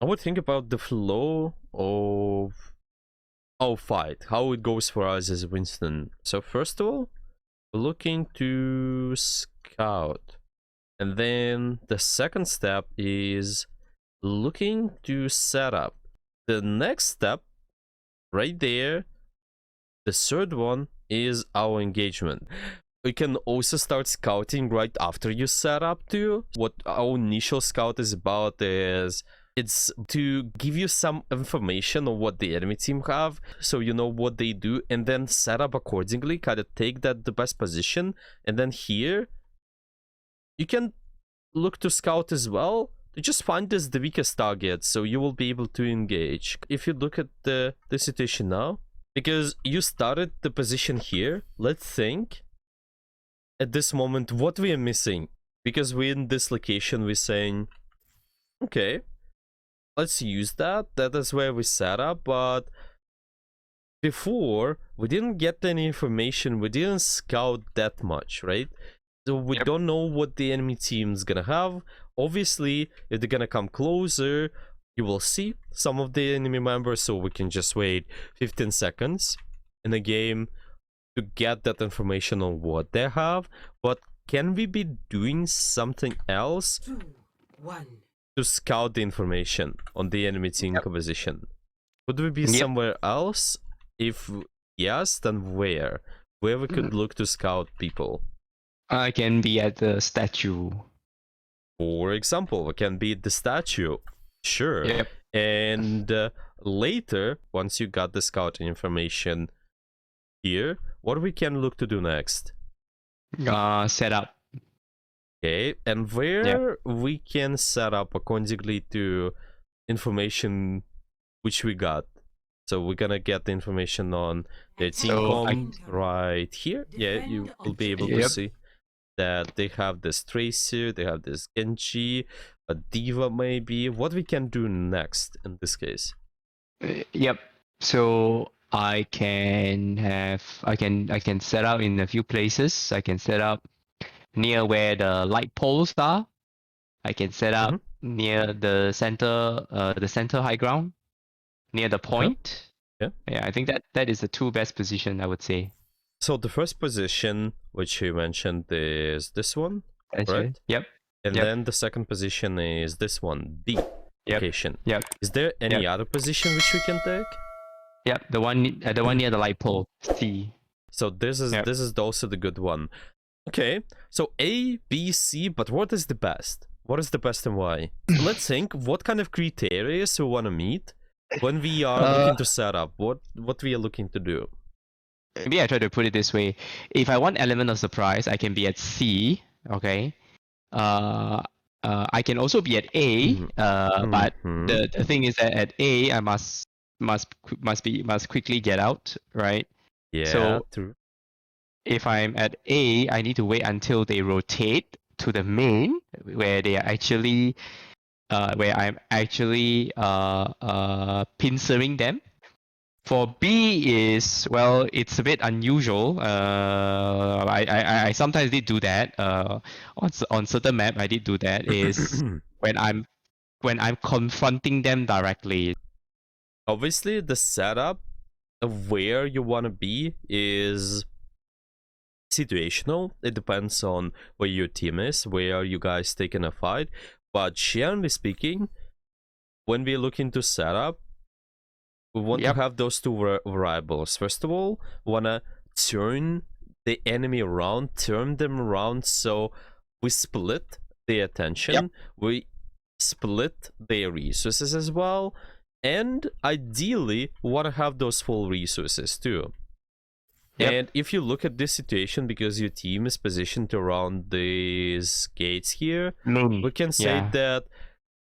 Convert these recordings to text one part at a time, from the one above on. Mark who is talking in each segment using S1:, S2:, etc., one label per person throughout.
S1: I would think about the flow of our fight, how it goes for us as Winston. So first of all, we're looking to scout. And then the second step is looking to set up. The next step, right there, the third one is our engagement. We can also start scouting right after you set up too. What our initial scout is about is it's to give you some information on what the enemy team have, so you know what they do, and then set up accordingly, kind of take that the best position, and then here you can look to scout as well to just find this the weakest target, so you will be able to engage. If you look at the situation now, because you started the position here, let's think at this moment what we are missing, because we're in this location, we're saying okay, let's use that is where we set up. But before we didn't get any information, we didn't scout that much, right? So we don't know what the enemy team's gonna have. Obviously, if they're gonna come closer, you will see some of the enemy members, so we can just wait 15 seconds in the game to get that information on what they have. But can we be doing something else to scout the information on the enemy team composition? Could we be somewhere else? If yes, then where we could look to scout people?
S2: I can be at the statue.
S1: For example, it can be the statue. Sure.
S2: Yep.
S1: And later, once you got the scouting information here, what we can look to do next?
S2: Set up.
S1: Okay, and where we can set up accordingly to information which we got. So we're gonna get the information on the team right here. Yeah, you will be able to see that they have this Tracer, they have this Genji, a Diva maybe. What we can do next in this case?
S2: Yep. So I can set up in a few places. I can set up near where the light poles are. I can set up near the center high ground, near the point. Yeah, I think that is the two best position, I would say.
S1: So the first position which you mentioned is this one, right?
S2: Yep.
S1: And then the second position is this one, B location.
S2: Yep.
S1: Is there any other position which we can take?
S2: Yep, the one near the light pole, C.
S1: So this is also the good one. Okay, so A, B, C, but what is the best? What is the best and why? Let's think what kind of criteria we want to meet when we are looking to set up. What we are looking to do.
S2: Maybe I try to put it this way. If I want element of surprise, I can be at C, okay? I can also be at A, but the thing is that at A, I must quickly get out, right?
S1: Yeah,
S2: so
S1: true.
S2: If I'm at A, I need to wait until they rotate to the main, where they are actually, where I'm actually pincering them. For B is, well, it's a bit unusual. I sometimes did do that. On certain map, I did do that. Is when I'm confronting them directly.
S1: Obviously, the setup of where you want to be is situational. It depends on where your team is, where you guys taking a fight. But generally speaking, when we look into setup, we want to have those two variables. First of all, we want to turn the enemy around, turn them around, so we split their attention, we split their resources as well, and ideally we want to have those full resources too. And if you look at this situation, because your team is positioned around these gates here, we can say that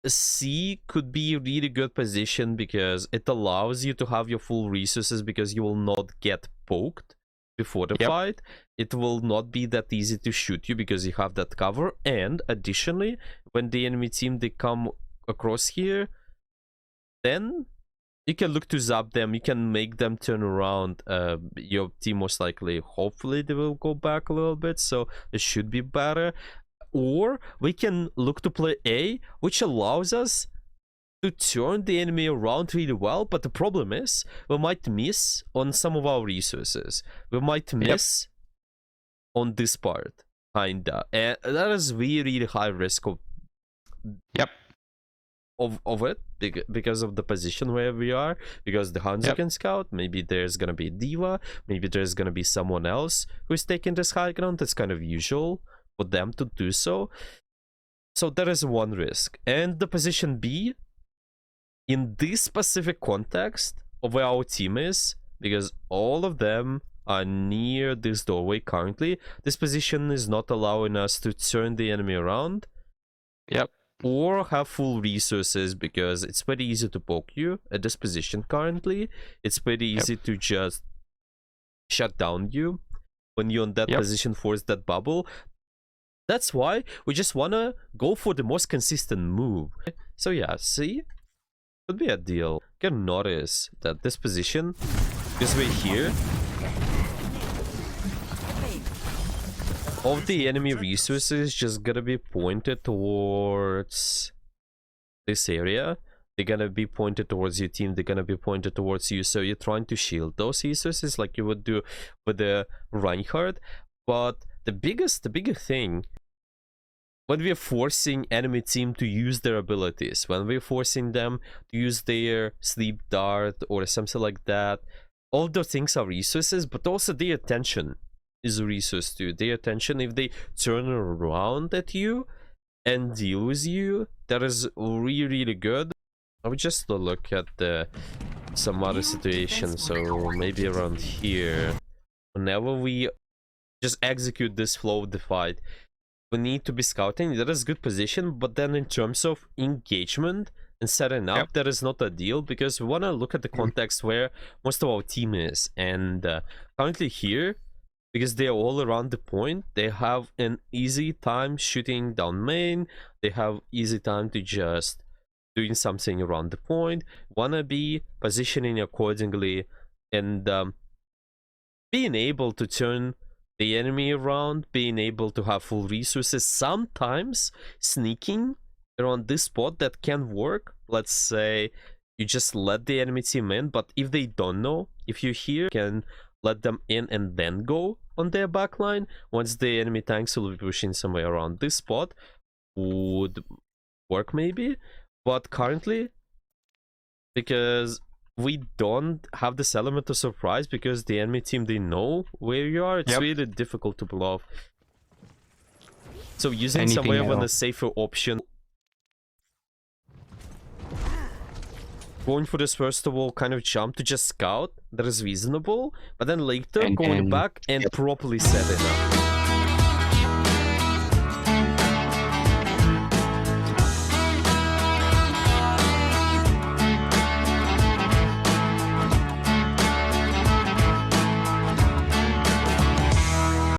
S1: C could be a really good position because it allows you to have your full resources, because you will not get poked before the fight. It will not be that easy to shoot you because you have that cover. And additionally, when the enemy team they come across here, then you can look to zap them, you can make them turn around. Your team most likely, hopefully they will go back a little bit, so it should be better. Or we can look to play A, which allows us to turn the enemy around really well, but the problem is we might miss on some of our resources. We might miss on this part, kinda, and that is really high risk of it because of the position where we are, because the Hanzo can scout. Maybe there's gonna be a diva, maybe there's gonna be someone else who's taking this high ground. That's kind of usual for them to do so. So there is one risk. And the position B, in this specific context of where our team is, because all of them are near this doorway currently, this position is not allowing us to turn the enemy around. Or have full resources, because it's pretty easy to poke you at this position currently. It's pretty easy to just shut down you when you're in that position, force that bubble. That's why we just wanna go for the most consistent move. So yeah, see? Could be a deal. You can notice that this position, this way here, all the enemy resources just gonna be pointed towards this area. They're gonna be pointed towards your team. They're gonna be pointed towards you. So you're trying to shield those resources like you would do with the Reinhardt. But the biggest thing, when we're forcing enemy team to use their abilities, when we're forcing them to use their sleep dart or something like that, all those things are resources, but also their attention is a resource too. Their attention, if they turn around at you and deal with you, that is really good. I would just look at some other situation. So maybe around here, whenever we just execute this flow of the fight, we need to be scouting. That is good position, but then in terms of engagement and setting up, that is not a deal, because we want to look at the context where most of our team is. And currently here, because they are all around the point, they have an easy time shooting down main. They have easy time to just doing something around the point. Wanna be positioning accordingly and being able to turn the enemy around, being able to have full resources. Sometimes sneaking around this spot, that can work. Let's say you just let the enemy team in, but if they don't know, if you here can let them in and then go on their backline. Once the enemy tanks will be pushing somewhere around this spot, would work maybe. But currently, because we don't have this element of surprise, because the enemy team, they know where you are, it's really difficult to pull off. So using somewhere on a safer option, going for this first of all kind of jump to just scout, that is reasonable, but then later going back and properly set it up.